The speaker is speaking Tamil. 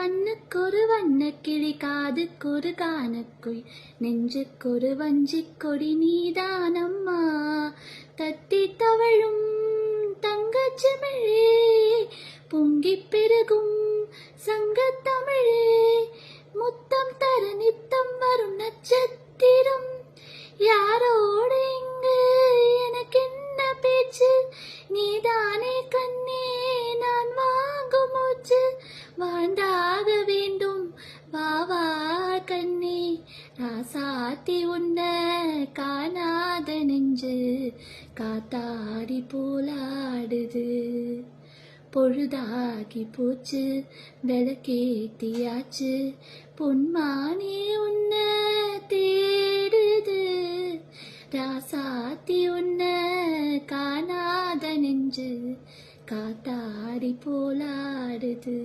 கண்ணுக்கொரு வண்ணக்கிளி காதுக்கொரு கானக்குய் நெஞ்சுக்கொரு வஞ்சிக் கொடி நீதானம்மா. தத்தி தவழும் தங்கச்சிமிழே பொங்கிப் பெருகும் சங்கத்தமிழே முத்தம் தர நித்தம் வரும் நட்சத்திரம் யாரோடு இங்கு எனக்கென்ன பேச்சு நீதானே கண்ணே நான் வாங்கும் மூச்சு வாழ்ந்தாக வேண்டும் வா வா கண்ணே ராசாத்தி உன்ன காணாத நெஞ்சு காத்தாடி போலாடுது. பொழுதாகி போச்சு விளக்கேத்தியாச்சு பொன்மானே உன்ன தேடுது. ராசாத்தி உன்ன காணாத நெஞ்சு காத்தாடி போலாடுது.